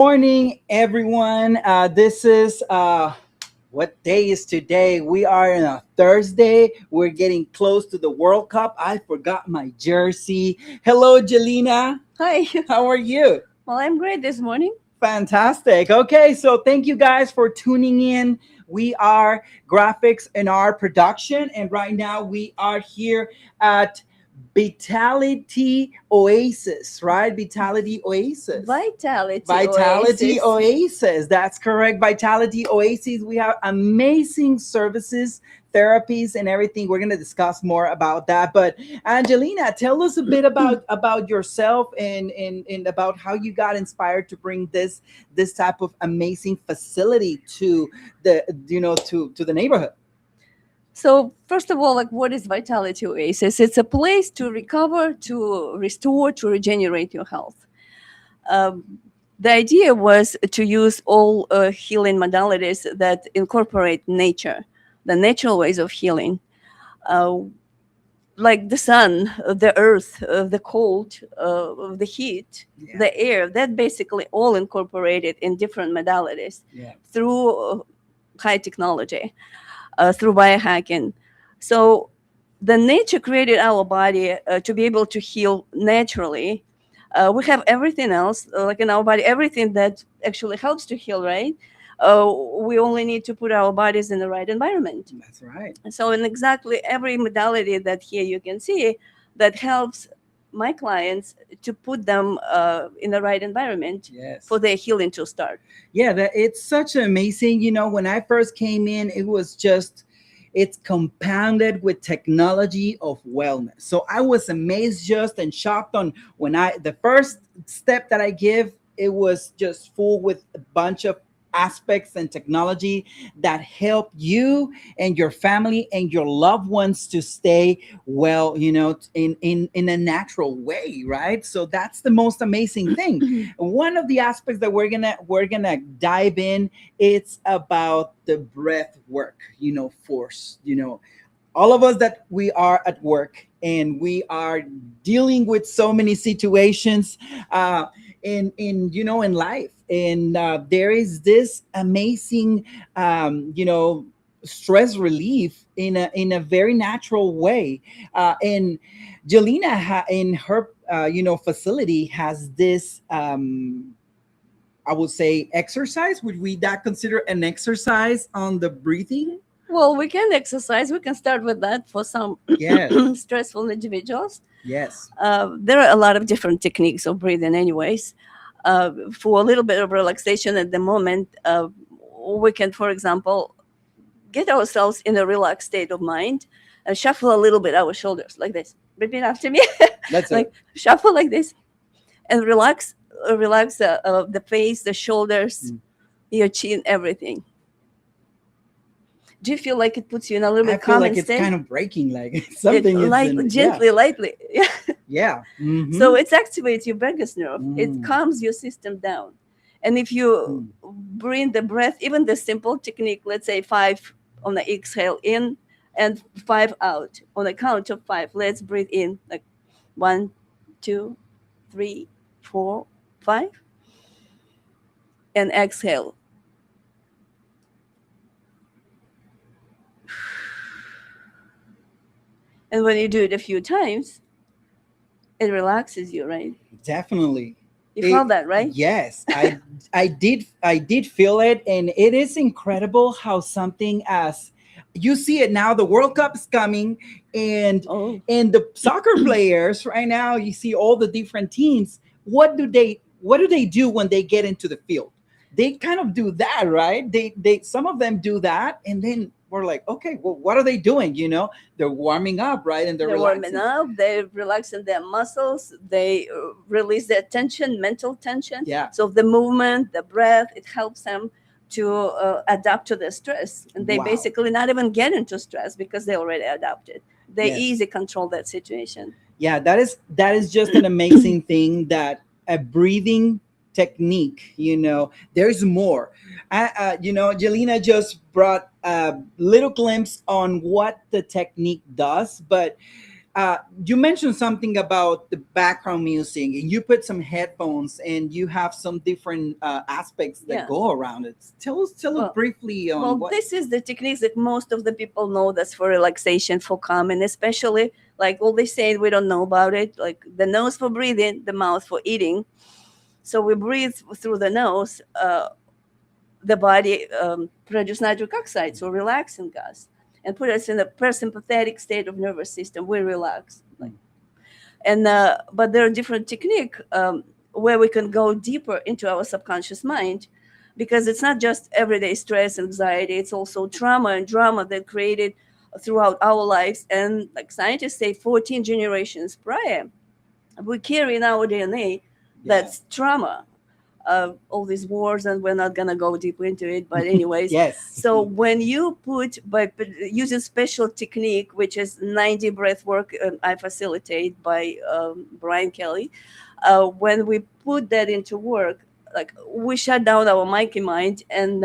Morning, everyone. This is what day is today? We are in a Thursday. We're getting close to the World Cup. I forgot my jersey. Hello, Jelena. Hi. How are you? Well, I'm great this morning. Fantastic. Okay, so thank you guys for tuning in. We are graphics in our production, and right now we are here at Vitality Oasis, right? Vitality Oasis. Vitality Vitality Oasis. Oasis. That's correct. Vitality Oasis. We have amazing services, therapies, and everything. We're going to discuss more about that. But Angelina, tell us a bit about yourself and about how you got inspired to bring this type of amazing facility to the neighborhood. So, first of all, what is Vitality Oasis? It's a place to recover, to restore, to regenerate your health. Um, the idea was to use all healing modalities that incorporate nature, the natural ways of healing, uh, like the sun, the earth, the cold, the heat, Yeah. the air. That basically all incorporated in different modalities Yeah. through high technology, through biohacking. So the nature created our body to be able to heal naturally. We have everything else, like in our body, everything that actually helps to heal, right? We only need to put our bodies in the right environment. That's right. So, in exactly every modality that here you can see, that helps my clients to put them in the right environment Yes. for their healing to start. Yeah, that it's such amazing. When I first came in, it was just it's compounded with technology of wellness. So I was amazed just and shocked on when I the first step that I give, it was just full with a bunch of aspects and technology that help you and your family and your loved ones to stay well, in a natural way, right? So that's the most amazing thing. One of the aspects that we're gonna dive in, it's about the breath work, force, all of us that we are at work and we are dealing with so many situations in life, and there is this amazing stress relief in a very natural way, and Jelena in her facility has this I would say exercise. Would we that consider an exercise on the breathing? Well, we can exercise. We can start with that for some Yes. stressful individuals. Yes. There are a lot of different techniques of breathing, anyways. For a little bit of relaxation at the moment, we can, for example, get ourselves in a relaxed state of mind and shuffle a little bit our shoulders like this. Repeat after me. That's Like it. shuffle like this and relax the face, the shoulders, Mm. your chin, everything. Do you feel like it puts you in a little I bit feel calming like it's state? kind of breaking, like It something is light, in. Yeah. gently, lightly. Yeah. Yeah. So Mm-hmm. it activates your vagus nerve. It Mm. calms your system down. And if you Mm. bring the breath, even the simple technique, let's say 5 on the exhale in and 5 out. On the count of 5, let's breathe in like 1, 2, 3, 4, 5, and exhale. And when you do it a few times, it relaxes you, right? Definitely. You It, felt that, right? yes, I did feel it, and it is incredible how something as you see it now. The World Cup is coming, and Oh, and the soccer players right now. You see all the different teams. What do they do when they get into the field? They kind of do that, right? They some of them do that, and then we're like, okay, well, what are they doing? They're warming up, right, and they're they're warming relaxing. up, they're relaxing their muscles, they release their tension, mental tension. Yeah. So the movement, the breath, it helps them to adapt to the stress. And they Wow. basically not even get into stress because they already adapted. They Yes. easily control that situation. Yeah, that is just an amazing thing, that a breathing technique. There's more. Jelena just brought a little glimpse on what the technique does, but You mentioned something about the background music, and you put some headphones, and you have some different aspects that Yeah. go around it. Tell us Well, briefly on well, what. this is the techniques that most of the people know that's for relaxation, for calm, and especially like all they say we don't know about it, like the nose for breathing, the mouth for eating. So we breathe through the nose. The body produce nitric oxide, so relaxing gas, and put us in a parasympathetic state of nervous system. We relax, like, and but there are different technique where we can go deeper into our subconscious mind, because it's not just everyday stress, anxiety. It's also trauma and drama that created throughout our lives, and like scientists say, 14 generations prior. We carry in our DNA Yeah. that's trauma, all these wars, and we're not gonna go deep into it. But anyways, Yes. so when you put using special technique, which is 90 breath work, I facilitate by Brian Kelly. When we put that into work, like we shut down our monkey mind, and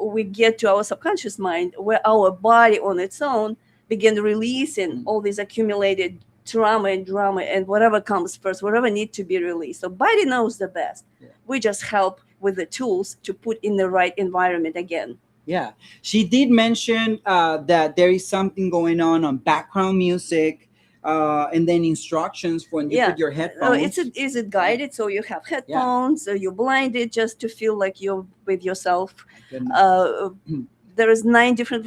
we get to our subconscious mind, where our body on its own begin releasing all these accumulated trauma and drama and whatever comes first, whatever need to be released. So body knows the best. Yeah. We just help with the tools to put in the right environment again. Yeah, she did mention that there is something going on background music, and then instructions for when you Yeah. put your It's headphones. is it Yeah, guided? So you have yeah. headphones, so you blinded just to feel like you're with yourself. My goodness. Uh, there is 9 different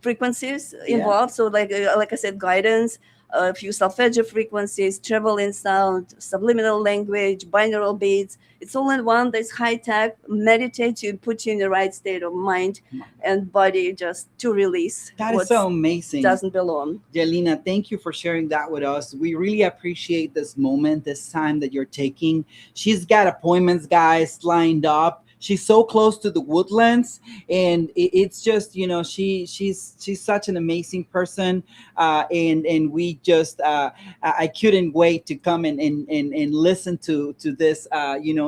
frequencies Yeah. involved. So like I said, guidance, a few solfeggio frequencies, treble in sound, subliminal language, binaural beats. It's all in one. That's high tech. Meditate to put you in the right state of mind and body, just to release That is what so amazing. doesn't belong. Jelena, thank you for sharing that with us. We really appreciate this moment, this time that you're taking. She's got appointments, guys, lined up. She's so close to the woodlands, and it's just, she's such an amazing person, and we just I couldn't wait to come and listen to this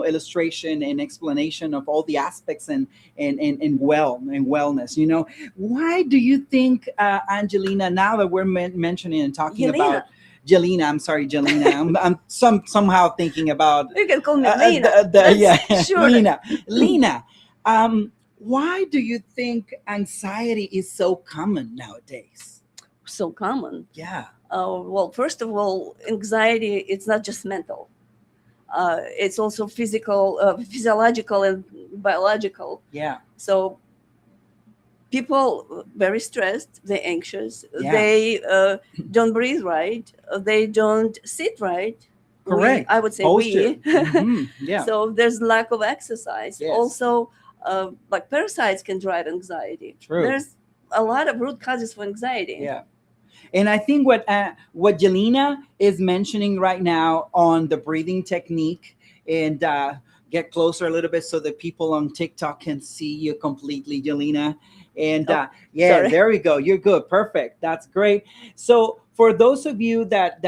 illustration and explanation of all the aspects and wellness. Why do you think, Angelina, now that we're mentioning and talking Yelena, about Jelena, I'm sorry, Jelena, I'm somehow thinking about you can call me Lena. yeah, That's shorter. Lena. Why do you think anxiety is so common nowadays? So common. Yeah, Well, first of all, anxiety, it's not just mental. It's also physical, physiological, and biological. yeah, So people very stressed, they're anxious, yeah. they don't breathe right, they don't sit right. Correct. I would say Posture. we. Yeah. So there's lack of exercise. Yes. Also, like parasites can drive anxiety. True. There's a lot of root causes for anxiety. Yeah. And I think what Jelena is mentioning right now on the breathing technique, and get closer a little bit so that people on TikTok can see you completely, Jelena. And yeah, sorry. there we go. You're good. Perfect. That's great. So for those of you that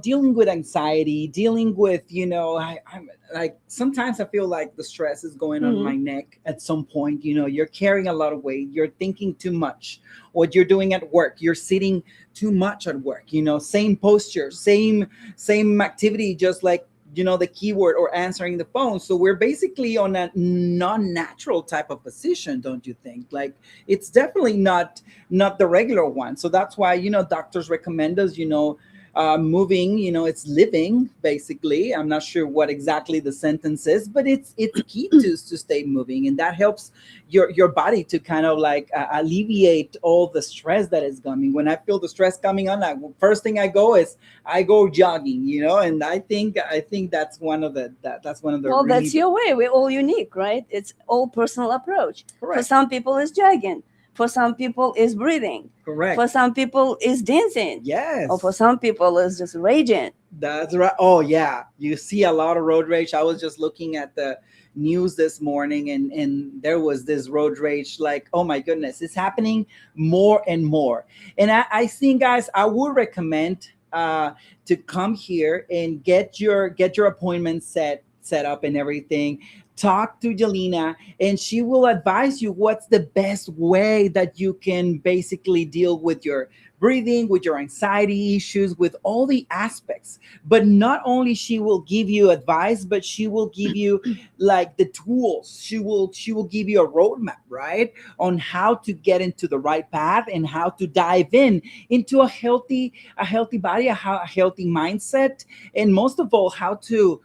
dealing with anxiety, dealing with I'm like, sometimes I feel like the stress is going on my neck at some point. You're carrying a lot of weight. You're thinking too much. What you're doing at work, you're sitting too much at work. Same posture, same activity, just like the keyboard or answering the phone. So we're basically on a non-natural type of position, don't you think? Like, it's definitely not the regular one. So that's why doctors recommend us moving. It's living, basically. I'm not sure what exactly the sentence is, but it's key to stay moving, and that helps your body to kind of like alleviate all the stress that is coming. When I feel the stress coming on, first thing I go jogging, and I think that's one of the Well, really. that's your way. We're all unique, right? It's all personal approach. Correct. For some people, it's jogging. For some people, it's breathing. Correct. For some people, it's dancing. Yes. Or for some people, it's just raging. That's right. Oh yeah, you see a lot of road rage. I was just looking at the news this morning, and there was this road rage. Like, oh my goodness, it's happening more and more. And I think, guys, I would recommend to come here and get your appointment set up and everything. talk to Jelena, and she will advise you what's the best way that you can basically deal with your breathing, with your anxiety issues, with all the aspects. But not only she will give you advice, but she will give you like the tools. She will give you a roadmap, right, on how to get into the right path and how to dive in into a healthy body, a healthy mindset, and most of all, how to,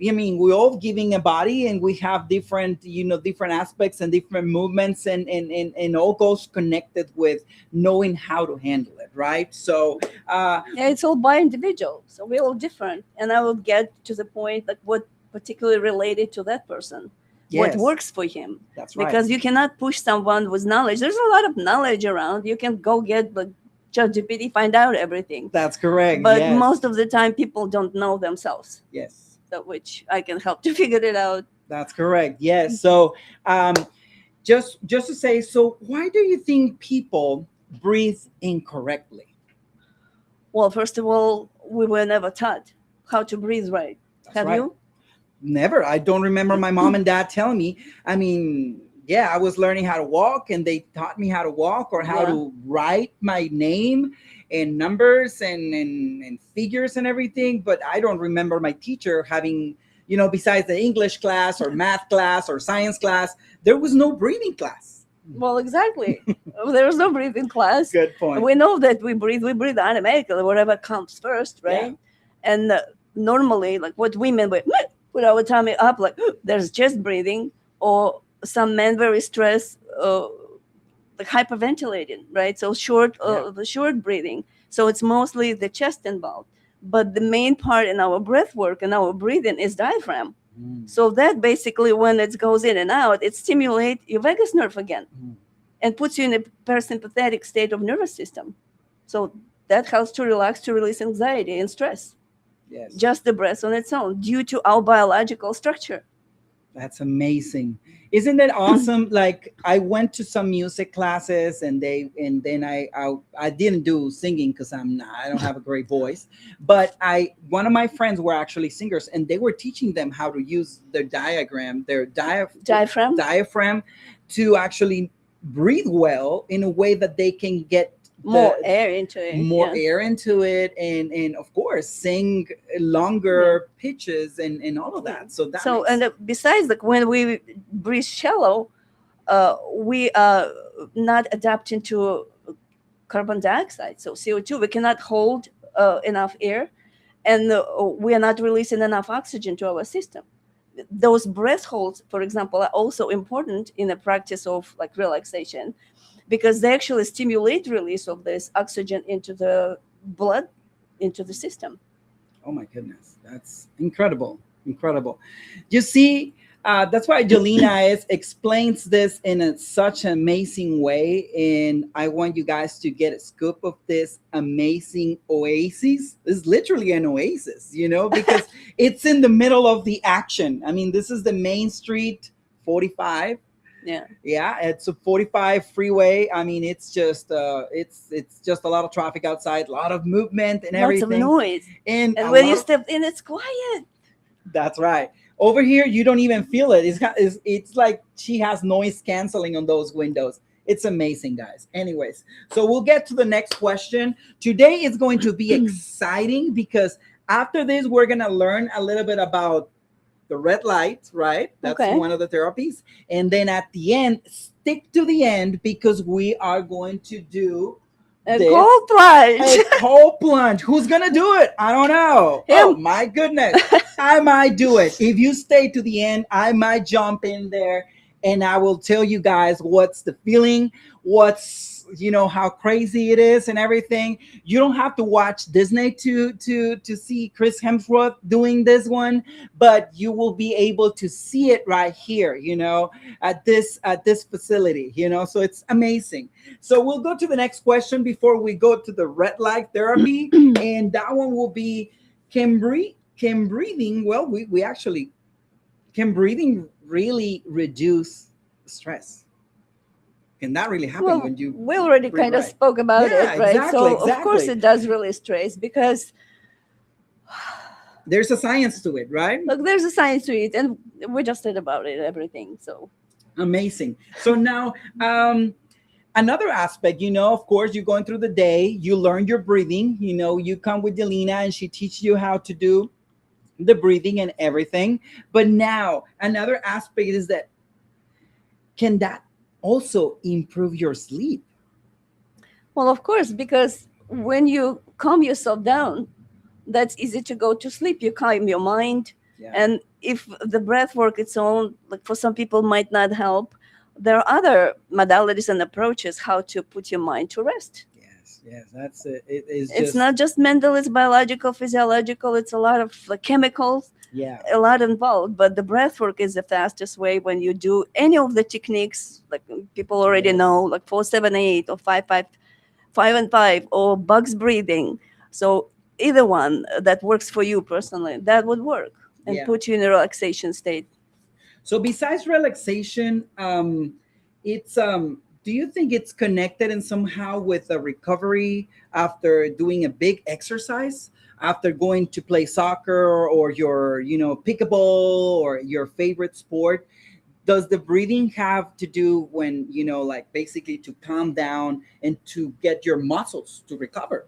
I mean, we're all giving a body and we have different, different aspects and different movements, and all goes connected with knowing how to handle it, right? So, Yeah, it's all by individual, so we're all different, and I will get to the point like what particularly related to that person, what yes, works for him, that's right. because you cannot push someone with knowledge. There's a lot of knowledge around. You can go get like ChatGPT, find out everything, That's correct. but most Yes. of the time people don't know themselves. Yes. So which I can help to figure it out. That's correct. Yes. So, just to say, so why do you think people breathe incorrectly? Well, first of all, we were never taught how to breathe right. That's Have right. you? Never. I don't remember my mom and dad telling me. I mean, yeah, I was learning how to walk, and they taught me how to walk or how Yeah. to write my name and numbers and figures and everything. But I don't remember my teacher having, besides the English class or math class or science class, there was no breathing class. Well, exactly. There was no breathing class. Good point. We know that we breathe automatically, whatever comes first, Yeah. right? And normally, like what women would put our tummy up, like there's chest breathing, or some men very stressed, like hyperventilating, right? So Yeah. the short breathing. So it's mostly the chest involved. But the main part in our breath work and our breathing is diaphragm. Mm. So that basically, when it goes in and out, it stimulates your vagus nerve again Mm. and puts you in a parasympathetic state of nervous system. So that helps to relax, to release anxiety and stress. Yes. Just the breath on its own, due to our biological structure. That's amazing. Isn't that awesome? Like, I went to some music classes, and then I didn't do singing because I don't have a great voice. But I one of my friends were actually singers, and they were teaching them how to use their Diaphragm. diaphragm to actually breathe well in a way that they can get More the air into it. more Yeah. air into it, and of course sing longer pitches and all of that. So that So, makes and besides, like when we breathe shallow, we are not adapting to carbon dioxide, so CO2. We cannot hold enough air, and we are not releasing enough oxygen to our system. Those breath holds, for example, are also important in the practice of like relaxation, because they actually stimulate release of this oxygen into the blood, into the system. Oh my goodness, that's incredible, incredible. You see, that's why Jelena explains this in such an amazing way, and I want you guys to get a scoop of this amazing oasis. It's literally an oasis, because it's in the middle of the action. I mean, this is the Main Street 45. Yeah. Yeah, it's a 45 freeway. I mean, it's just a lot of traffic outside, a lot of movement and Lots of everything, noise. and And a when you lot of, step in, it's quiet. that's right. Over here, you don't even feel it. It's like she has noise canceling on those windows. It's amazing, guys. Anyways, so we'll get to the next question. Today is going to be exciting because after this, we're gonna learn a little bit about the red light, right? That's Okay. one of the therapies. And then at the end, stick to the end because we are going to do A this. cold plunge. A cold plunge. Who's gonna do it? I don't know. Oh Him. my goodness. I might do it. If you stay to the end, I might jump in there and I will tell you guys what's the feeling, how crazy it is and everything. You don't have to watch Disney to see Chris Hemsworth doing this one, but you will be able to see it right here, at this facility, so it's amazing. So we'll go to the next question before we go to the red light therapy, and that one will be, can breathing, well, we actually, can breathing really reduce stress? Can that really happen Well, when you we already breathe kind of right? spoke about Yeah, it, right? exactly, So of course exactly. it does really stress, because There's a science to it, right? Look, there's a science to it, and we just said about it, everything. So, Amazing. So now, another aspect, of course, you're going through the day, you learn your breathing, you come with Delina and she teaches you how to do the breathing and everything. But now, another aspect is that can that also improve your sleep? well, of course, because when you calm yourself down, that's easy to go to sleep. You calm your mind, Yeah. and if the breath work its own, like for some people, might not help, there are other modalities and approaches how to put your mind to rest. Yes, yes, that's it. It is It's just, not just mental; it's biological, physiological. It's a lot of like, chemicals, yeah, a lot involved. But the breath work is the fastest way when you do any of the techniques, like people already know, yes, like 4-7-8 or 5-5-5 or bugs breathing. So either one that works for you personally, that would work and yeah. put you in a relaxation state. So besides relaxation, it's do you think it's connected in somehow with a recovery after doing a big exercise, after going to play soccer or your, pickleball or your favorite sport? Does the breathing have to do when, like basically to calm down and to get your muscles to recover?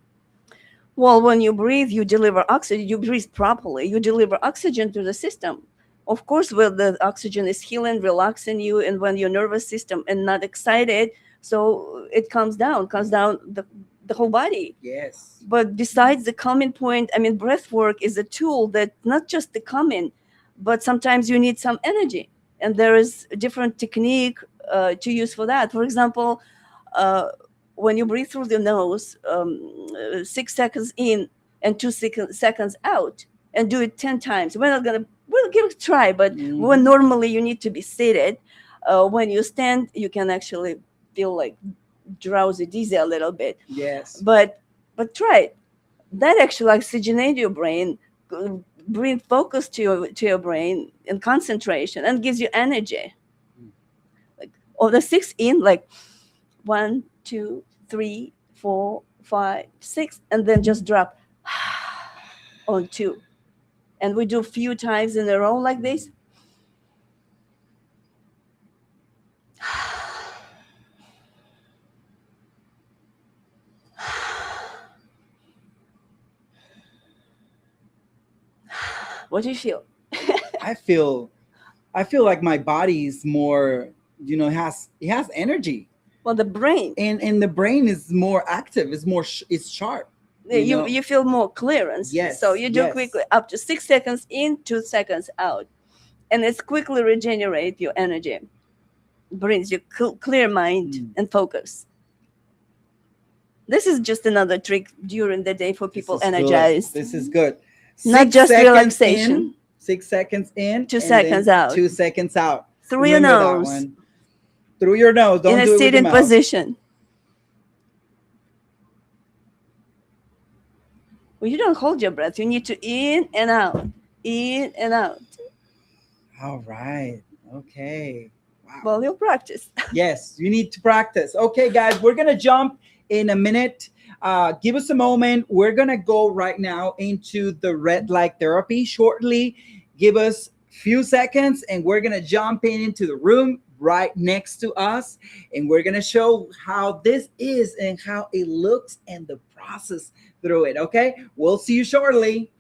Well, when you breathe, you deliver oxygen, you breathe properly, you deliver oxygen to the system. Of course, when the oxygen is healing, relaxing you, and when your nervous system and not excited, so it comes down the whole body. Yes. But besides the calming point, I mean, breath work is a tool that not just the calming, but sometimes you need some energy. And there is a different technique to use for that. For example, uh, when you breathe through the nose, 6 seconds in and 2 seconds out, and do it 10 times. We'll give it a try, but when Hmm. normally you need to be seated, when you stand, you can actually feel like drowsy, dizzy a little bit. Yes. But try it. That actually oxygenates your brain, uh, bring focus to your brain and concentration, and gives you energy. Like on the six in, like 1, 2, 3, 4, 5, 6, and then just drop on two. And we do a few times in a row like this. What do you feel? I feel I feel like my body is more, it has energy, Well, the brain, and the brain is more active. It's sharp. You know. you feel more clearance. So Yes. you do quickly Yes. up to 6 seconds in, 2 seconds out, and it's quickly regenerate your energy, brings you clear mind Mm, and focus. This is just another trick during the day for this people is good. energized, This is good. not Six just seconds in, relaxation. 6 seconds in, two and seconds then out 2 seconds out. through your Remember that nose one. Through your nose. in Don't a do it with your sitting mouth. position. Well, you don't hold your breath. You need to in and out. All right. Okay. Wow. Well, you'll practice. Yes, you need to practice. Okay, guys, we're gonna jump in a minute. Give us a moment. We're gonna go right now into the red light therapy shortly. Give us a few seconds, and we're gonna jump into the room right next to us, and we're gonna show how this is and how it looks and the process through it. Okay, we'll see you shortly.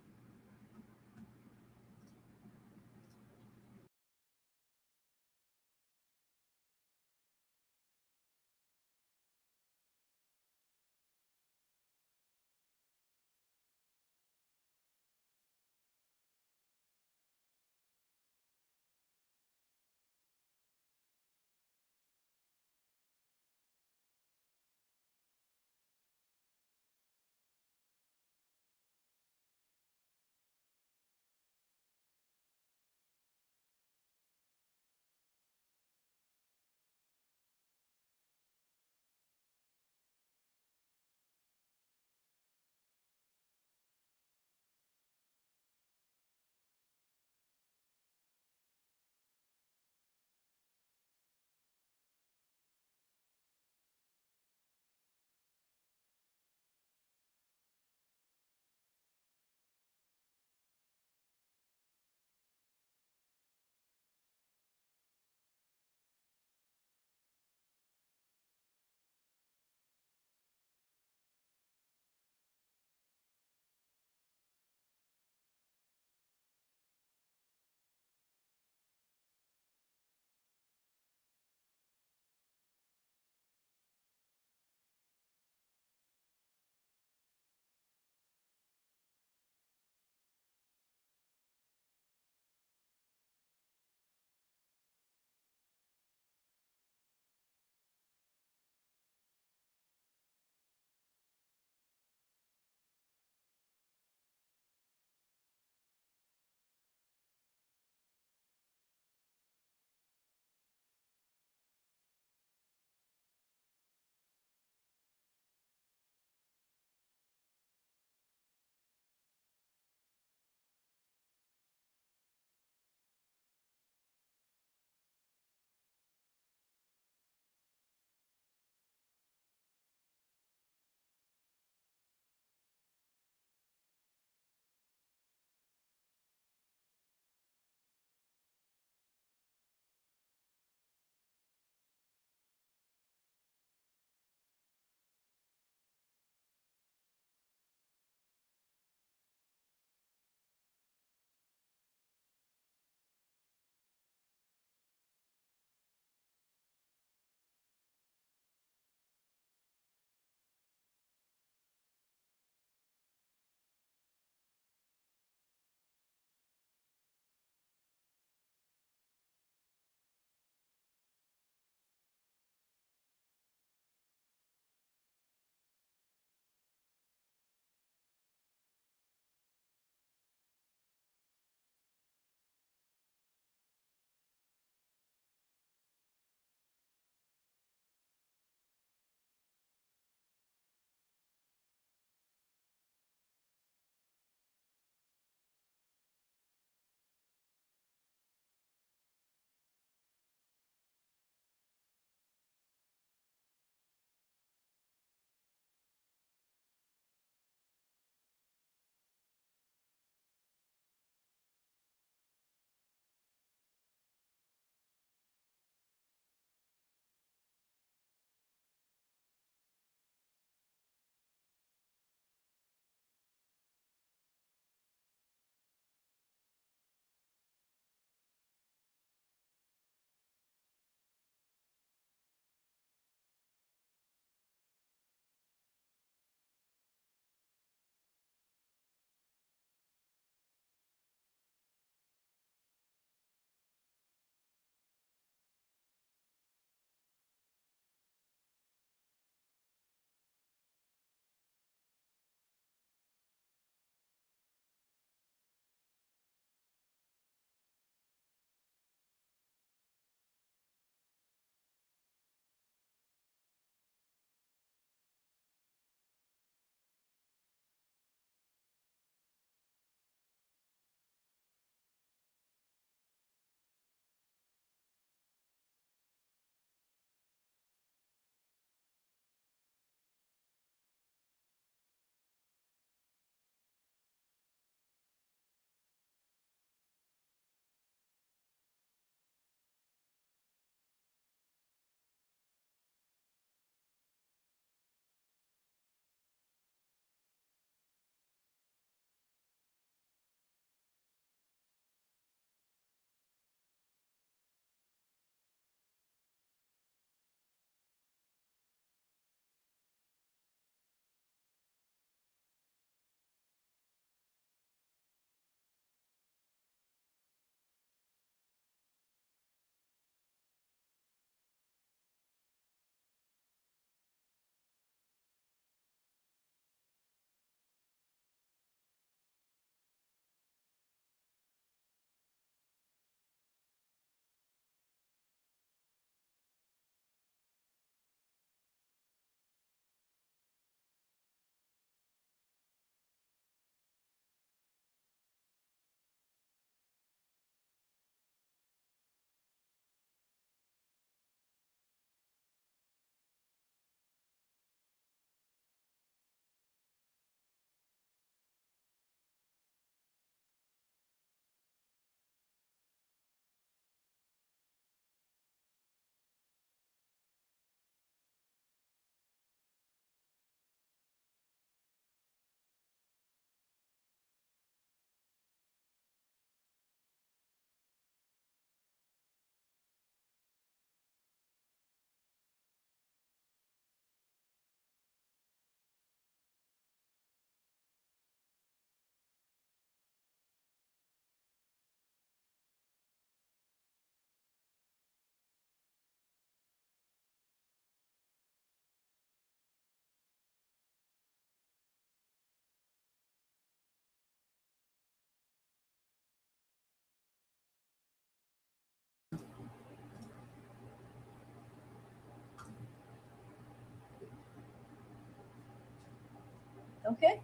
Okay,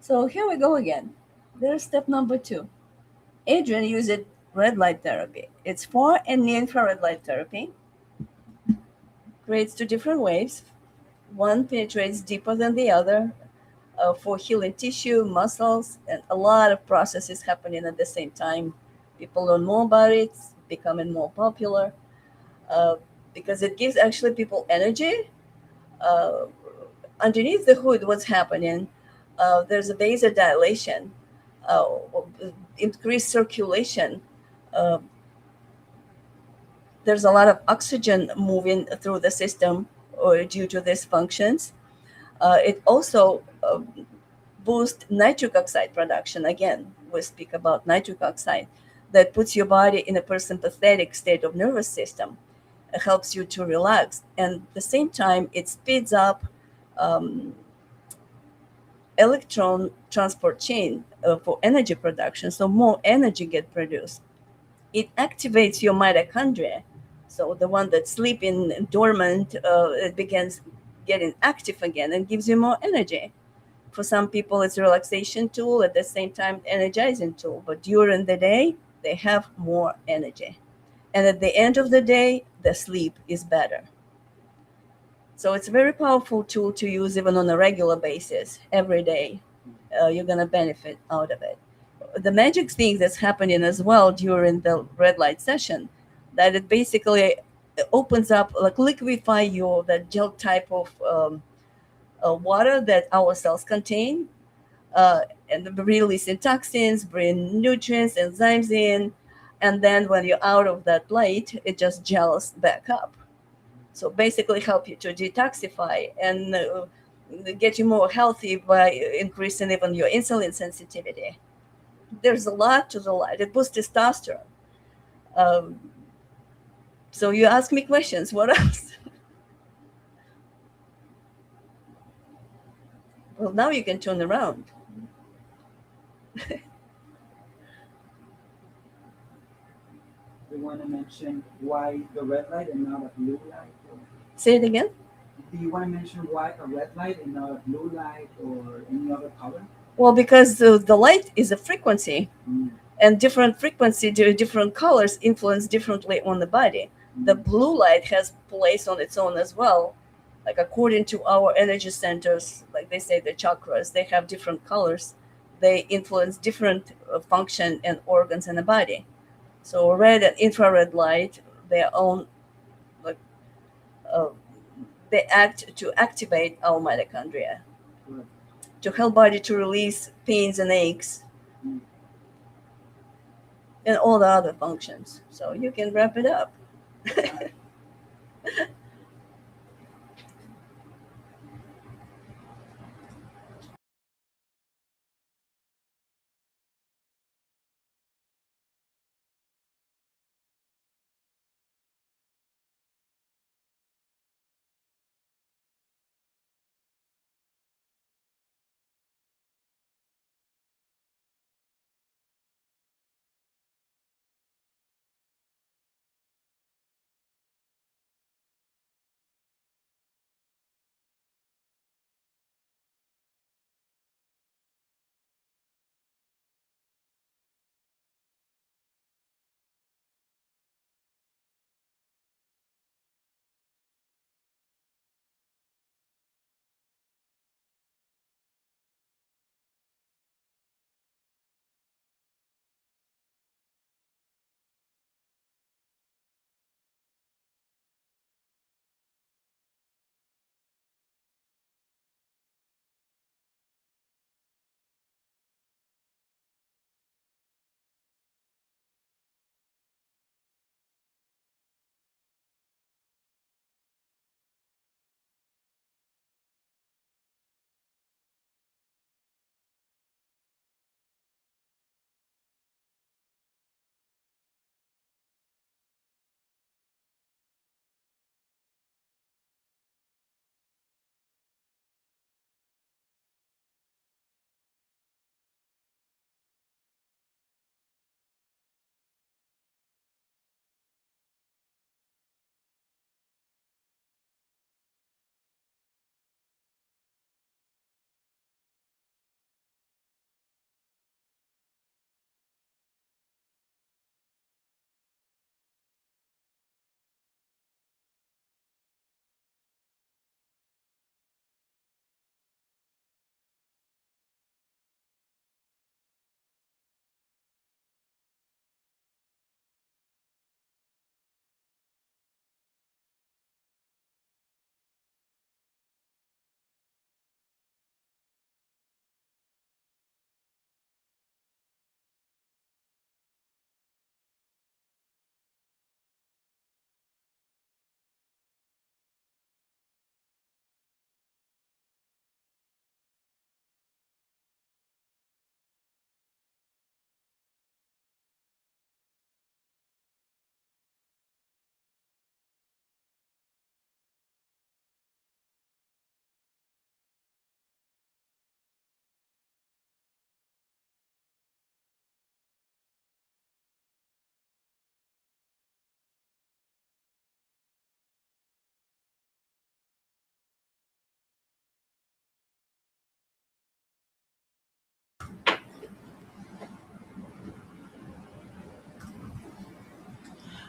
so here we go again. There's step number two. Adrian used red light therapy. It's far and near infrared light therapy. Creates two different waves. One penetrates deeper than the other for healing tissue, muscles, and a lot of processes happening at the same time. People learn more about it, it's becoming more popular uh, because it gives actually people energy. Uh, Underneath the hood, what's happening? There's a vasodilation, uh, increased circulation. Uh, there's a lot of oxygen moving through the system due to these functions. It also boosts nitric oxide production. Again, we speak about nitric oxide that puts your body in a parasympathetic state of nervous system. It helps you to relax, and at the same time, it speeds up um, electron transport chain for energy production, so more energy get produced. It activates your mitochondria, so the one that's sleeping dormant, it begins getting active again and gives you more energy. For some people, it's a relaxation tool, at the same time, energizing tool. But during the day, they have more energy. And at the end of the day, the sleep is better. So it's a very powerful tool to use even on a regular basis, every day. You're going to benefit out of it. The magic thing that's happening as well during the red light session, that it basically opens up, like liquefy your that gel type of water that our cells contain, uh, and releasing toxins, bring nutrients, enzymes in, and then when you're out of that light, it just gels back up. So basically, help you to detoxify and get you more healthy by increasing even your insulin sensitivity. There's a lot to the light. It boosts testosterone. Um, so you ask me questions. What else? Well, now you can turn around. You want to mention why the red light and not a blue light? Or Say it again. do you want to mention why a red light and not a blue light or any other color? Well, because the light is a frequency, Mm. and different frequency different colors influence differently on the body. The blue light has place on its own as well, like according to our energy centers, like they say the chakras, they have different colors. They influence different function and organs in the body. So red and infrared light, their own, like uh, they act to activate our mitochondria, Right. to help body to release pains and aches Mm. and all the other functions. So you can wrap it up.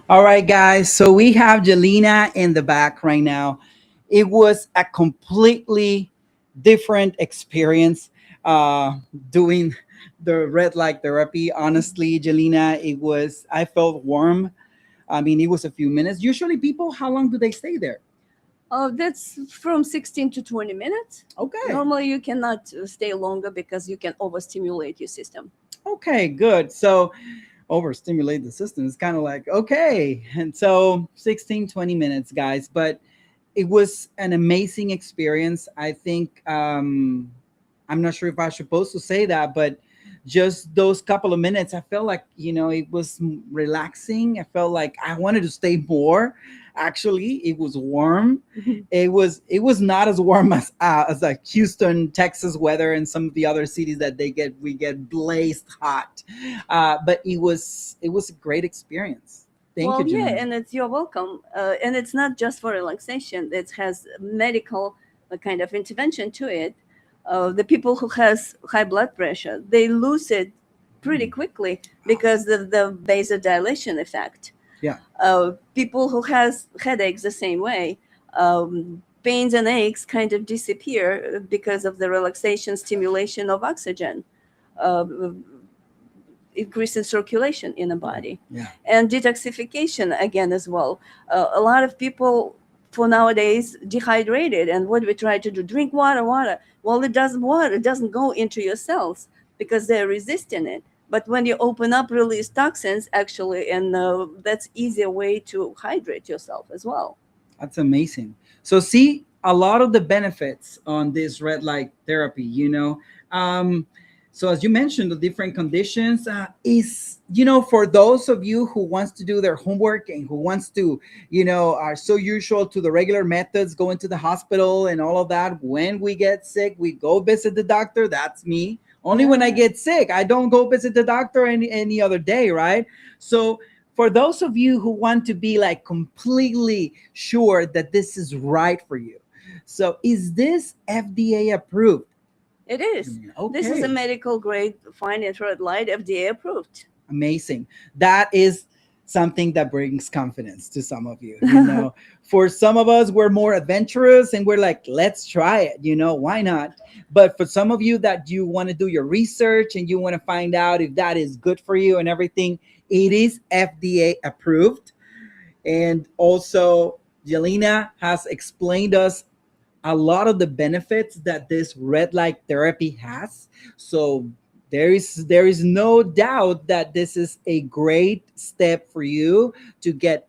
All right, guys. So we have Jelena in the back right now. It was a completely different experience doing the red light therapy. Honestly, Jelena, I felt warm. I mean, it was a few minutes. Usually, people, how long do they stay there? That's from 16 to 20 minutes. Okay. Normally, you cannot stay longer because you can overstimulate your system. Okay, good. So overstimulate the system is kind of like, okay. And so 16, 20 minutes, guys. But it was an amazing experience. I think I'm not sure if I'm supposed to say that, but just those couple of minutes, I felt like it was relaxing. I felt like I wanted to stay more. Actually, it was warm. It was not as warm as like Houston, Texas weather and some of the other cities that we get blazed hot. But it was a great experience. Thank you, Well, yeah, Janine. and it's you're welcome. And it's not just for relaxation. It has medical kind of intervention to it. The people who has high blood pressure, they lose it pretty quickly because of the vasodilation effect. Yeah. People who has headaches the same way. Pains and aches kind of disappear because of the relaxation stimulation of oxygen. Uh, Increase in circulation in the Yeah. body Yeah. and detoxification again as well. A lot of people for nowadays dehydrated, and what we try to do, drink water. Well, it doesn't water, it doesn't go into your cells because they're resisting it. But when you open up, release toxins actually, and that's easier way to hydrate yourself as well. That's amazing. So see a lot of the benefits on this red light therapy, Um, so as you mentioned, the different conditions is, for those of you who wants to do their homework and who wants to, are so usual to the regular methods, going to the hospital and all of that. When we get sick, we go visit the doctor. That's me. Only when I Yeah. get sick, I don't go visit the doctor any other day, right? So for those of you who want to be like completely sure that this is right for you. So is this FDA approved? It is. This is a Okay, medical grade fine infrared light, FDA approved. amazing. That is something that brings confidence to some of you. For some of us, we're more adventurous and we're like, let's try it. Why not? But for some of you that you want to do your research and you want to find out if that is good for you and everything, it is FDA approved. And also, Jelena has explained us a lot of the benefits that this red light therapy has. So there is no doubt that this is a great step for you to get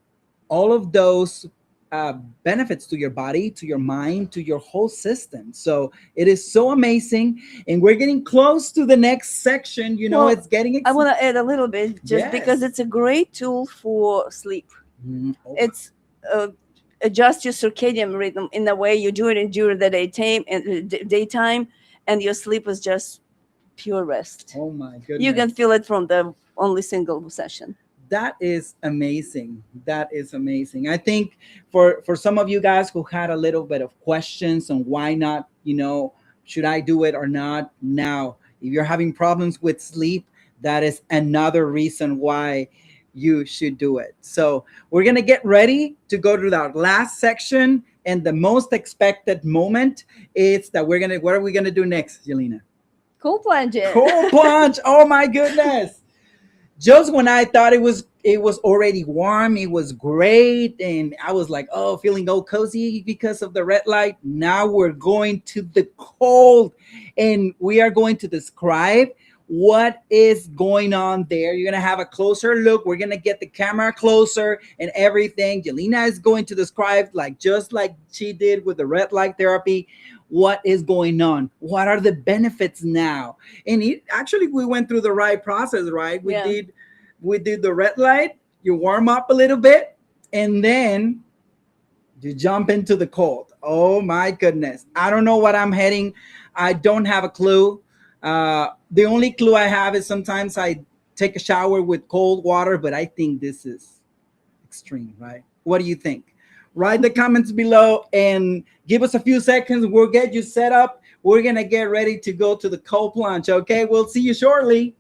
all of those uh, benefits to your body, to your mind, to your whole system. So it is so amazing, and we're getting close to the next section. Well, It's getting I want to add a little bit just because yes. it's a great tool for sleep. Oh, It's uh, adjust your circadian rhythm in the way you do it during the daytime, and your sleep is just pure rest. oh my You goodness. can feel it from the only single session. That is amazing. That is amazing. I think for some of you guys who had a little bit of questions on why not, should I do it or not? Now, if you're having problems with sleep, that is another reason why you should do it. So we're gonna get ready to go to that last section, and the most expected moment is that what are we gonna do next, Jelena? Cold plunges. Cold plunge. Oh my goodness. Just when I thought it was already warm, it was great, and I was like, oh, feeling all cozy because of the red light. Now we're going to the cold, and we are going to describe what is going on there. You're gonna have a closer look. We're gonna get the camera closer and everything. Jelena is going to describe, like just like she did with the red light therapy, what is going on. What are the benefits now? And actually we went through the right process, right? we Yeah. did we did the red light, you warm up a little bit, and then you jump into the cold. Oh my goodness, I don't know what I'm heading. I don't have a clue. The only clue I have is sometimes I take a shower with cold water, but I think this is extreme, right? What do you think? Write the comments below and give us a few seconds. We'll get you set up. We're gonna get ready to go to the cold plunge. Okay, we'll see you shortly.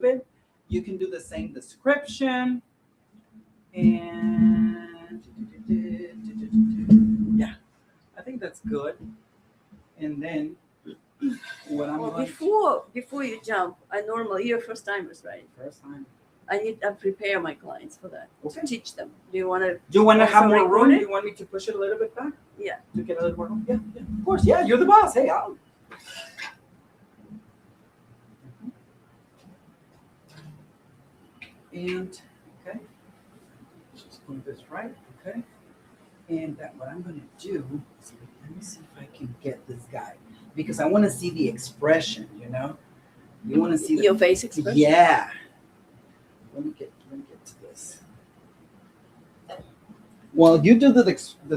open. You can do the same description. And yeah, I think that's good. And then what I'm Well, going before you jump, I normally you're first timers, right? first time. I need to prepare my clients for that. Okay. To teach them. Do you want to? Do you want to have also more record room? it? Do you want me to push it a little bit back Yeah. to get a little more room? Yeah, yeah, of course. Yeah, you're the boss. Hey, I'll. And okay, just put this right. Okay, and that what I'm gonna do is let me see if I can get this guy because I want to see the expression. You know, you want to see Your face expression. Yeah. Let me get to this. Well, you do the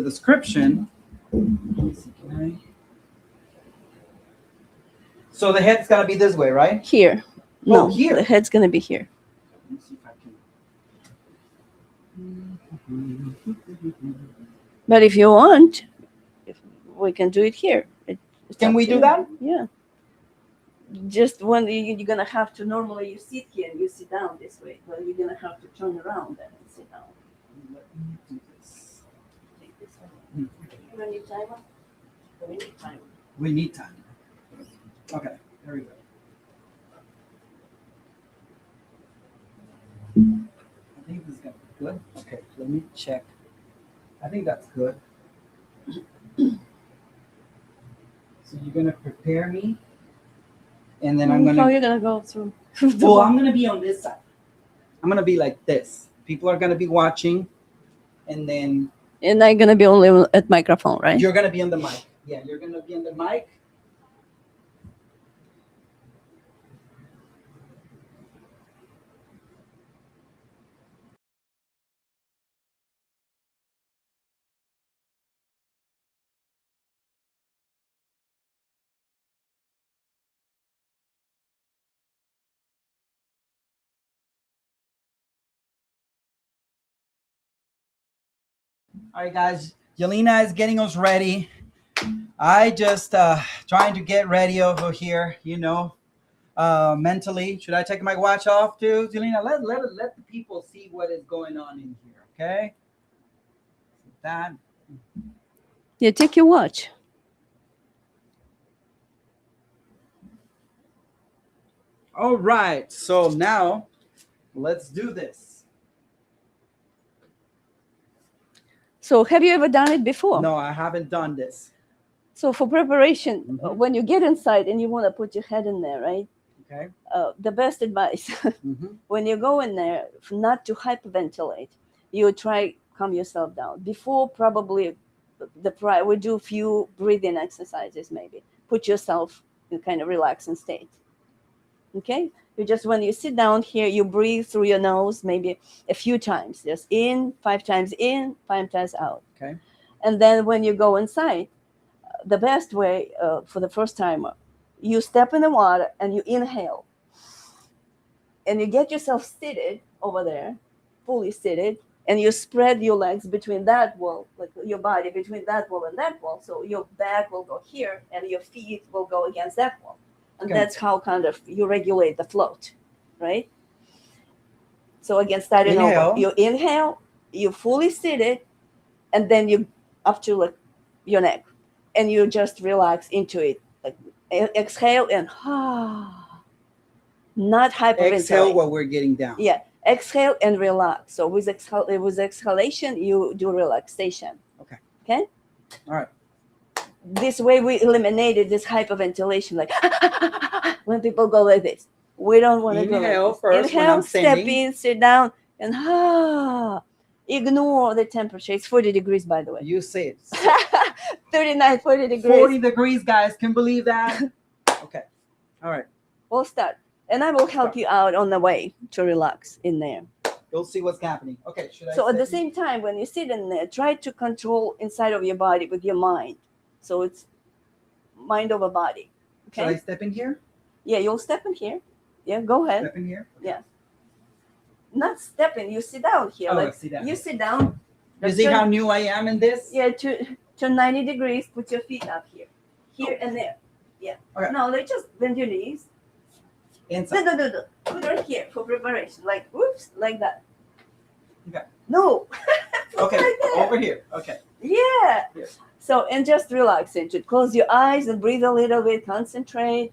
description. Let me see, can I? So the head's gotta be this way, right? Here. Oh, No, here. the head's gonna be here. Let me see if I can. But if you want, we can do it here. It's Can up we to do you. that? Yeah. Just when you're gonna have to normally you sit here and you sit down this way, but you're gonna have to turn around and sit down. Let me do this. Take this one. Do we need timer? Do we need timer? We need time. Okay, there we go. I think this is gonna be good. Okay, let me check. I think that's good. So you're gonna prepare me, and then I'm How gonna. you're gonna go through? Well, I'm gonna be on this side. I'm gonna be like this. People are gonna be watching, and then And I'm gonna be only at microphone, right? you're gonna be on the mic. Yeah, you're gonna be on the mic. All right, guys. Yelena is getting us ready. I just trying to get ready over here. You know, mentally. Should I take my watch off too, Yelena? Let the people see what is going on in here. Okay. That. Yeah, take your watch. All right. So now, let's do this. So have you ever done it before? No, I haven't done this. So for preparation, Mhm. when you get inside and you want to put your head in there, right? Okay. The best advice Mm-hmm. when you go in there, not to hyperventilate, you try calm yourself down. Before probably we do a few breathing exercises maybe. Put yourself in kind of relaxing state. Okay? You just when you sit down here, you breathe through your nose maybe a few times. Just in, 5 times in, 5 times out. Okay. And then when you go inside, the best way for the first timer, you step in the water and you inhale. And you get yourself seated over there, fully seated, and you spread your legs between that wall, like your body between that wall and that wall. So your back will go here and your feet will go against that wall. And Okay. that's how kind of you regulate the float, right? So again, starting Inhale. over. You inhale, you fully seated, and then you up to like your neck. And you just relax into it. Like exhale and not hyperventilate. Exhale while we're getting down. Yeah, exhale and relax. So with exhalation, you do relaxation. Okay. Okay. All right. This way, we eliminated this hyperventilation. Like when people go like this, we don't want to go like Inhale this. first when Inhale, I'm step standing. in, sit down, and ignore the temperature. It's 40 degrees, by the way. You say it. 39, 40 degrees. 40 degrees, guys. Can believe that? Okay. All right. We'll start. And I will help you out on the way to relax in there. You'll see what's happening. Okay. Should I So at the sit? same time, when you sit in there, try to control inside of your body with your mind. So it's mind over body. Should I Okay? step in here? Yeah, you'll step in here. Yeah, go ahead. Step in here? Okay. Yeah. Not stepping, you sit down here. Oh, like sit down. you sit down. You see how new I am in this? Yeah, to 90 degrees, put your feet up here. Here and there. Yeah. Okay. No, they just bend your knees. Inside. No. Put her here for preparation. Like, whoops, like that. Okay. No. Okay. Right there. Over here. Okay. Yeah. Here. So, and just relax into it. Close your eyes and breathe a little bit. Concentrate.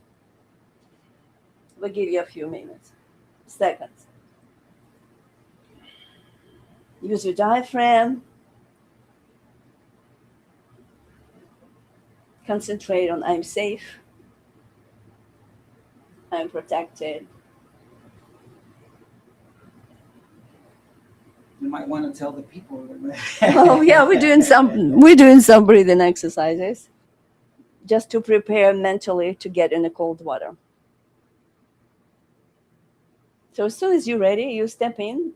We'll give you a few minutes, seconds. Use your diaphragm. Concentrate on I'm safe. I'm protected. You might want to tell the people. Oh yeah, we're doing some breathing exercises just to prepare mentally to get in the cold water. So as soon as you're ready, you step in.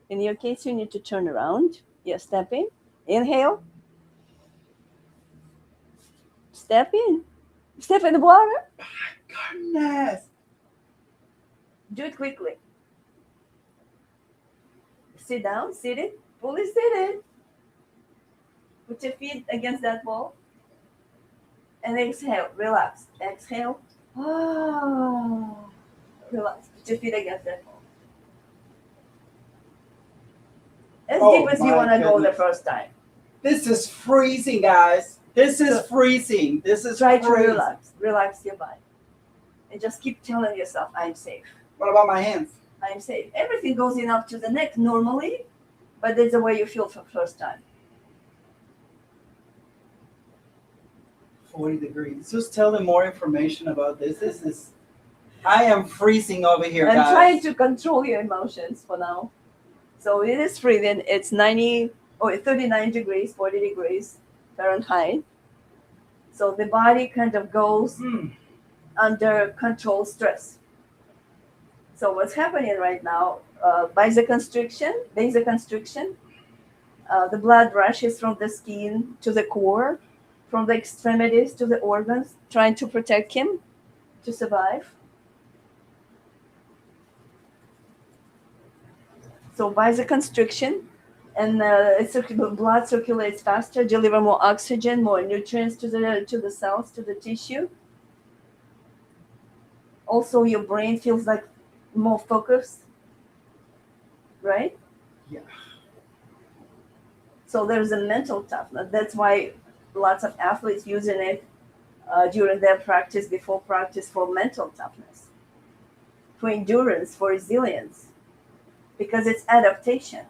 In your case, you need to turn around. Yeah, step in. Inhale. Step in. Step in the water. Goodness. Do it quickly. Sit down, seated, fully seated. Put your feet against that wall. And exhale, relax. Exhale. Ah, relax. Put your feet against that wall. As deep as you want to go the first time. This is freezing, guys. This is freezing. This is Try to crazy. relax your body. And just keep telling yourself, I'm safe. What about my hands? I'm safe. Everything goes in up to the neck normally, but that's the way you feel for the first time. 40 degrees. Just tell them more information about this. This is, I am freezing over here, I'm guys. trying to control your emotions for now. So it is freezing. It's 39 degrees, 40 degrees Fahrenheit. So the body kind of goes under controlled stress. So what's happening right now, vasoconstriction, the blood rushes from the skin to the core, from the extremities to the organs, trying to protect him to survive. So vasoconstriction, and blood circulates faster, deliver more oxygen, more nutrients to the cells, to the tissue. Also, your brain feels like more focused, right? Yeah. So there's a mental toughness. That's why lots of athletes using it during their practice, before practice, for mental toughness, for endurance, for resilience, because it's adaptation,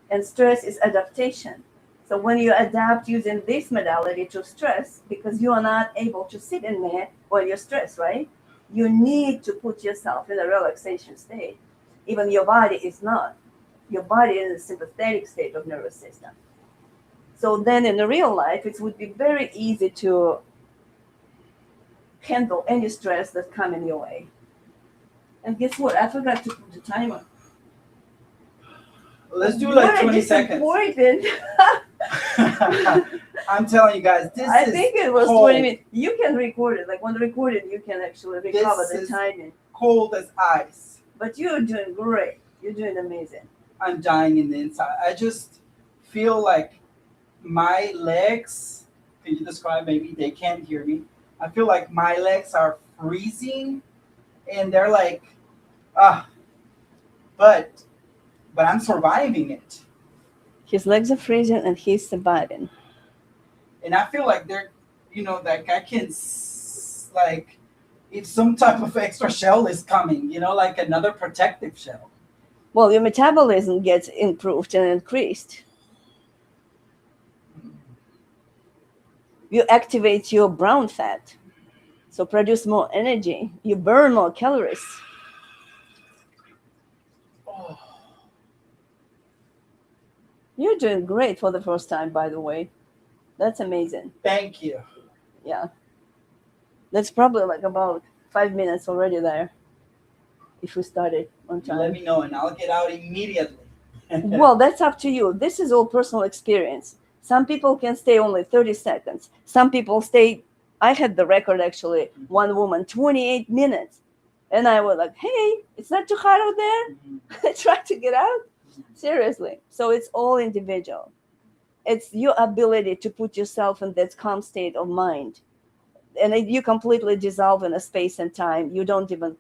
and stress is adaptation. So when you adapt using this modality to stress, because you are not able to sit in there when you're stressed, right? You need to put yourself in a relaxation state. Even your body is not. Your body is in a sympathetic state of nervous system. So then in the real life, it would be very easy to handle any stress that come in your way. And guess what? I forgot to put the timer. Let's do like 20 seconds. Important. I'm telling you guys, this I is think it was cold. 20 minutes. You can record it. Like when recorded, you can actually recover This the is timing. cold as ice. But you're doing great. You're doing amazing. I'm dying in the inside. I just feel like my legs, can you describe? Maybe they can't hear me. I feel like my legs are freezing and they're like, but I'm surviving it. His legs are freezing and he's surviving. And I feel like they're, like I can, like, if some type of extra shell is coming, like another protective shell. Well, your metabolism gets improved and increased. You activate your brown fat, so produce more energy. You burn more calories. Oh. You're doing great for the first time, by the way. That's amazing. Thank you. Yeah. That's probably like about 5 minutes already there, if we started on time. Let me know and I'll get out immediately. Well, that's up to you. This is all personal experience. Some people can stay only 30 seconds. Some people stay, I had the record actually, one woman, 28 minutes. And I was like, hey, it's not too hot out there. Try to get out. Seriously. So it's all individual. It's your ability to put yourself in that calm state of mind. And you completely dissolve in a space and time. You don't even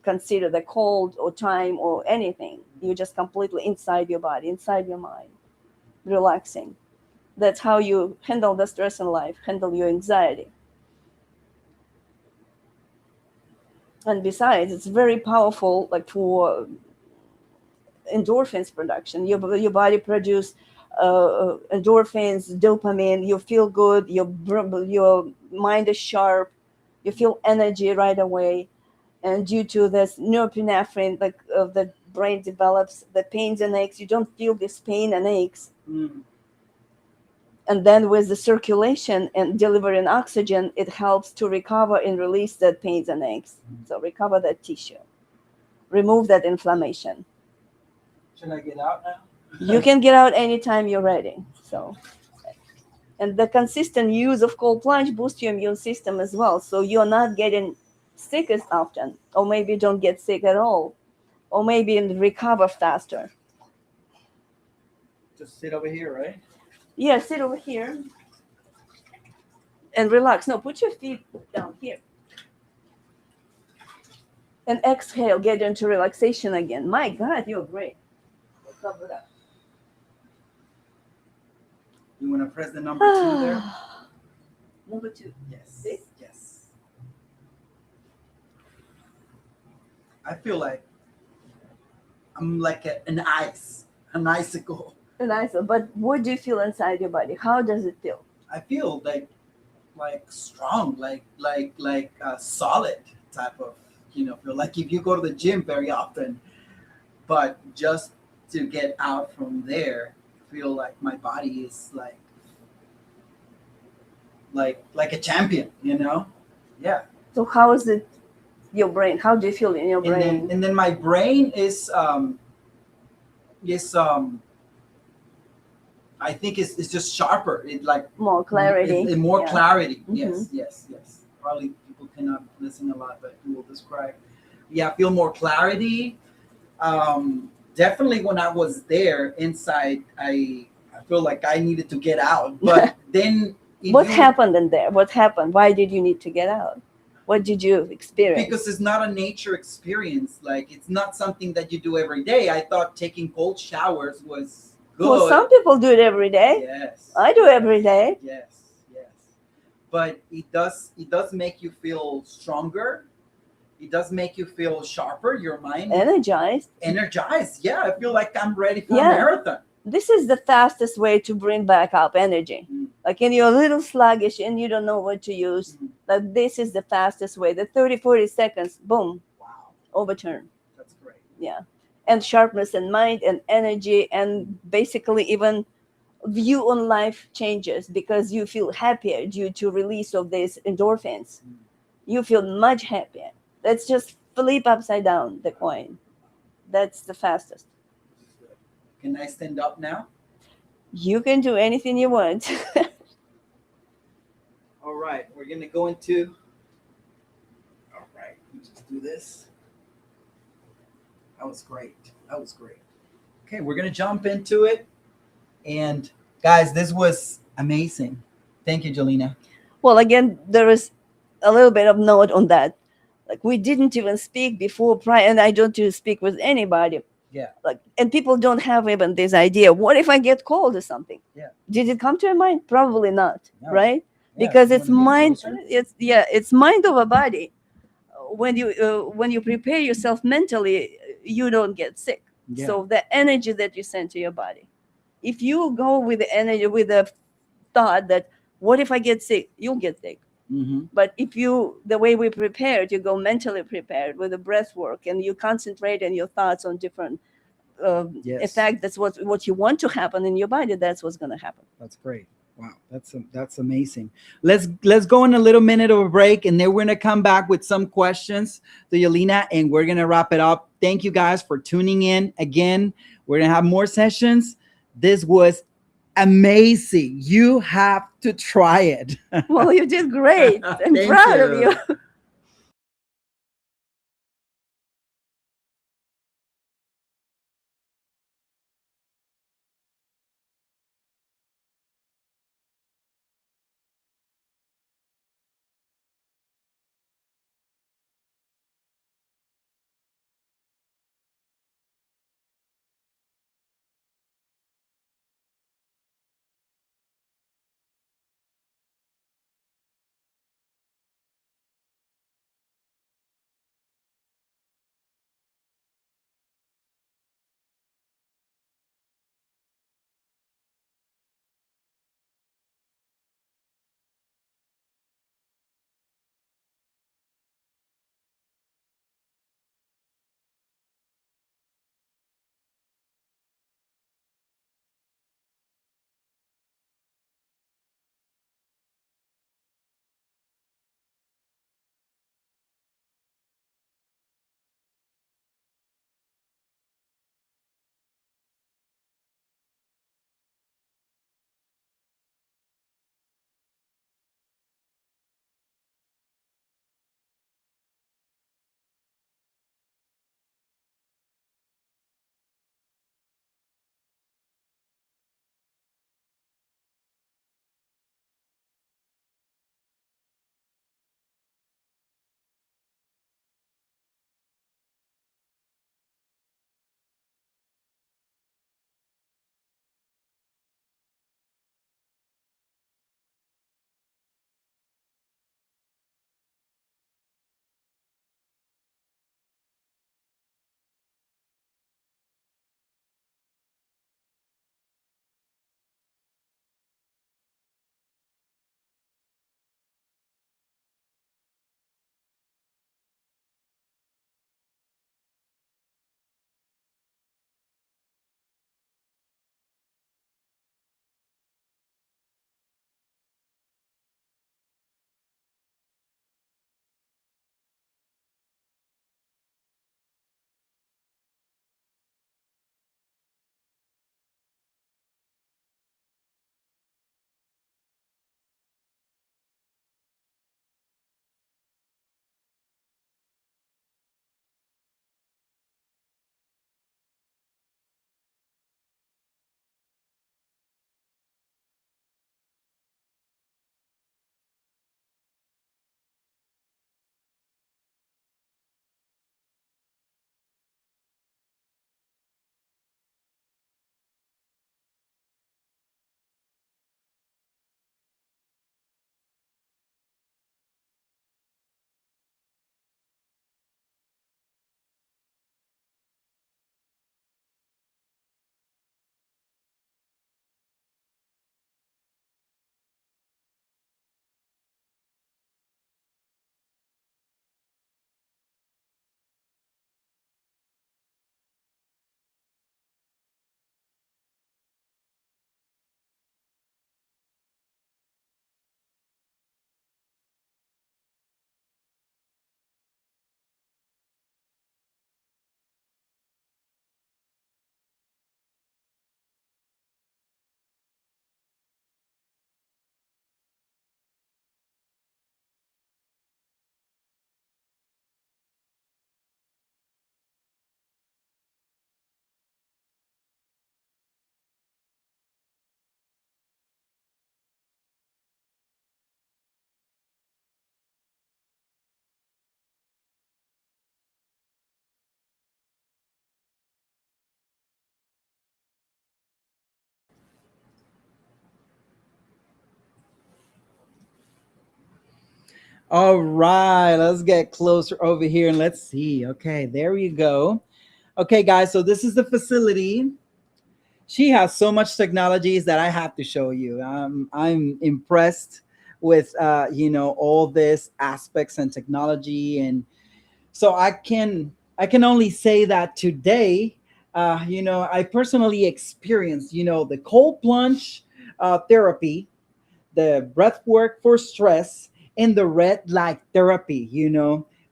consider the cold or time or anything. You're just completely inside your body, inside your mind, relaxing. That's how you handle the stress in life, handle your anxiety. And besides, it's very powerful, like for endorphins production. Your body produce endorphins, dopamine. You feel good. Your mind is sharp. You feel energy right away. And due to this norepinephrine, like the brain develops the pains and aches. You don't feel this pain and aches. Mm. And then with the circulation and delivering oxygen, it helps to recover and release that pains and aches. So recover that tissue, remove that inflammation. Should I get out now? You can get out anytime you're ready. So, and the consistent use of cold plunge boosts your immune system as well. So you're not getting sick as often, or maybe don't get sick at all, or maybe recover faster. Just sit over here, right? Yeah, sit over here and relax. No, put your feet down here. And exhale, get into relaxation again. My God, you're great. Cover it up. You want to press the number 2 there? Number 2. Yes. See? Yes. I feel like I'm like an icicle. Nice. But what do you feel inside your body? How does it feel? I feel like strong, like solid type of, feel like if you go to the gym very often, but just to get out from there, I feel like my body is like a champion, Yeah. So how is it your brain? How do you feel in your brain? And then my brain is I think it's just sharper. It like More clarity. more Yeah. clarity. Mhm. Yes. Probably people cannot listen a lot, but we will describe. Yeah, I feel more clarity. Definitely when I was there inside, I feel like I needed to get out. But then What happened in there? What happened? Why did you need to get out? What did you experience? Because it's not a nature experience. Like it's not something that you do every day. I thought taking cold showers was good. Well, some people do it every day. Yes. I do every day. Yes. But it does make you feel stronger. It does make you feel sharper, your mind. Energized. Yeah, I feel like I'm ready for a marathon. This is the fastest way to bring back up energy. Like when you're a little sluggish and you don't know what to use, like this is the fastest way. The 30, 40 seconds, boom, Wow, overturn. that's great. Yeah. And sharpness in mind and energy, and basically even view on life changes because you feel happier due to release of these endorphins. You feel much happier. Let's just flip upside down the coin. That's the fastest. Can I stand up now? You can do anything you want. All right, we're gonna go into. All right, we just do this. That was great. Okay, we're gonna jump into it, and guys, this was amazing. Thank you, Jelena. Well, again, there is a little bit of note on that. Like we didn't even speak before prior, and I don't do speak with anybody. Yeah. Like, and people don't have even this idea. What if I get cold or something? Yeah. Did it come to your mind? Probably not, No. right? Yeah, Because you it's wanna get mind. closer? It's mind over body. When you prepare yourself mentally, you don't get sick. Yeah. So the energy that you send to your body, if you go with the energy with the thought that what if I get sick, you'll get sick. Mm-hmm. But if the way we prepared, you go mentally prepared with the breath work and you concentrate in your thoughts on different Yes. effect. That's what you want to happen in your body. That's what's going to happen. That's great. Wow, that's amazing. Let's go in a little minute of a break, and then we're gonna come back with some questions to Yelena, and we're gonna wrap it up. Thank you guys for tuning in again. We're gonna have more sessions. This was amazing. You have to try it. Well, you did great. I'm Thank proud of you. you. All right, let's get closer over here and let's see. Okay, there you go. Okay, guys, so this is the facility. She has so much technologies that I have to show you. I'm impressed with all this aspects and technology, and so I can only say that today, I personally experienced the cold plunge therapy, the breath work for stress, and the red light therapy.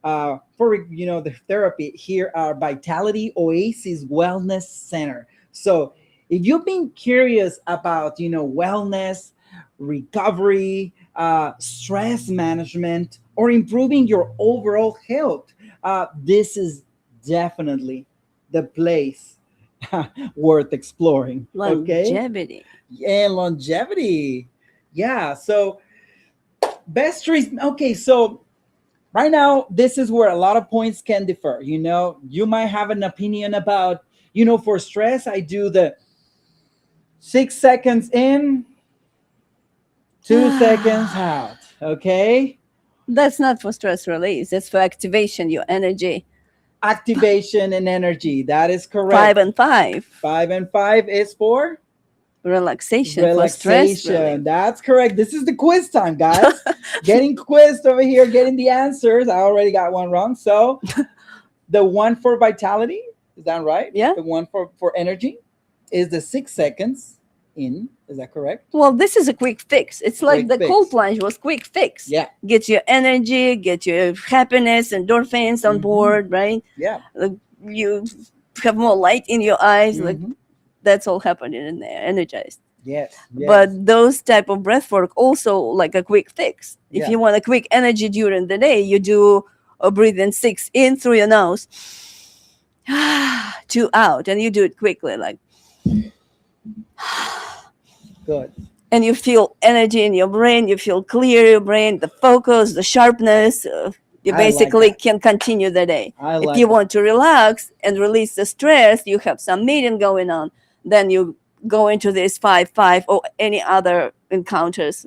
For the therapy here are Vitality Oasis Wellness Center. So if you've been curious about wellness, recovery, stress management, or improving your overall health, this is definitely the place worth exploring. Okay, Longevity. and longevity. Yeah. So best treatment. Okay. So right now, this is where a lot of points can differ. You might have an opinion about, for stress, I do the 6 seconds in, 2 seconds out. Okay. That's not for stress release. That's for activation, your energy. Activation and energy. That is Five correct. and five. 5 and 5 is for Relaxation for stress relief. relaxation. That's correct. This is the quiz time, guys. Getting quizzed over here, getting the answers. I already got one wrong. So the one for vitality, is that right? Yeah. The one for energy is the 6 seconds in. Is that correct? Well, this is a quick fix. It's like Quick the cold fix. plunge was quick fix. Yeah. Get your energy, get your happiness, endorphins on Mhm. board, right? Yeah. Like you have more light in your eyes. Like Mhm. that's all happening in there, energized. Yes. Yes. But those type of breath work also like a quick fix. If Yeah. you want a quick energy during the day, you do a breathe in 6 in through your nose, 2 out, and you do it quickly, like, Good. and you feel energy in your brain. You feel clear your brain, the focus, the sharpness. You I like basically that. can continue the day. I If like you that. want to relax and release the stress, you have some meeting going on, then you go into this 5-5 or any other encounters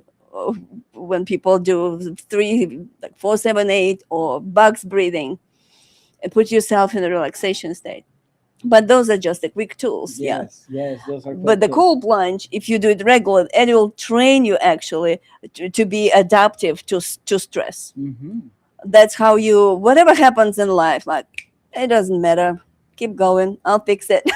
when people do 3, like 4-7-8 or bugs breathing, and put yourself in a relaxation state. But those are just the quick tools. Yeah. Yes. Yes. Those are But quick the tools. cold plunge, if you do it regular, it will train you actually to be adaptive to stress. Mm-hmm. That's how you, whatever happens in life, like, it doesn't matter. Keep going. I'll fix it.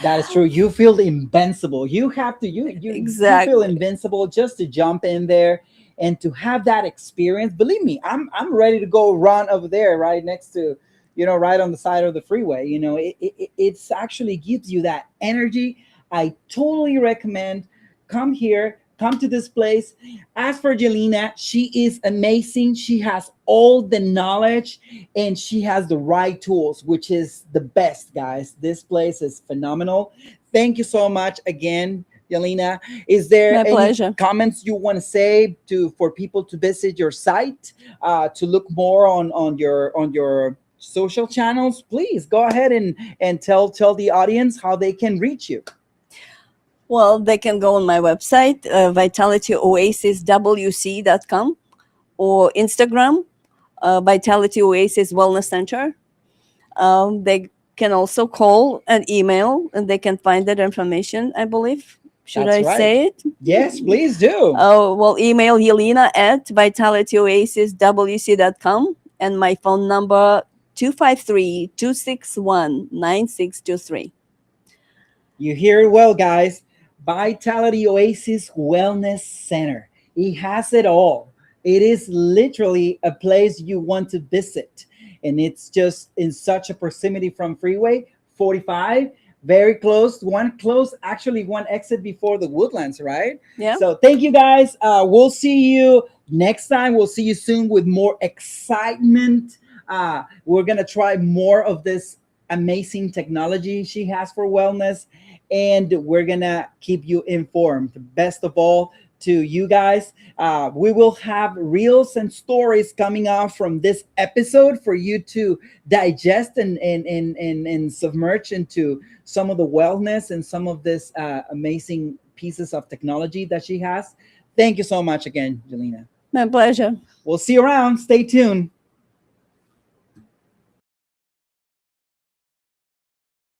That is true. You feel invincible. You have to you feel Exactly. invincible just to jump in there and to have that experience. Believe me, I'm ready to go run over there right next to, right on the side of the freeway. It's actually gives you that energy. I totally recommend come here, come to this place. As for Jelena, she is amazing. She has all the knowledge and she has the right tools, which is the best, guys. This place is phenomenal. Thank you so much again, Yelena. Is there My any pleasure. comments you want to say to for people to visit your site, to look more on your social channels? Please go ahead and tell the audience how they can reach you. Well, they can go on my website, vitalityoasiswc.com, or Instagram, Vitality Oasis Wellness Center. They can also call and email, and they can find that information, I believe. Should That's I right. say it? Yes, please do. Oh, well, email Yelena at vitalityoasiswc.com, and my phone number 253-261-9623. You hear it well, guys. Vitality Oasis Wellness Center. It has it all. It is literally a place you want to visit. And it's just in such a proximity from Freeway 45, very close. Actually, one exit before the Woodlands, right? Yeah. So thank you, guys. We'll see you next time. We'll see you soon with more excitement. We're going to try more of this amazing technology she has for wellness, and we're gonna keep you informed. Best of all, to you guys, we will have reels and stories coming out from this episode for you to digest and submerge into some of the wellness and some of this amazing pieces of technology that she has. Thank you so much again, Jelena. My pleasure. We'll see you around. Stay tuned.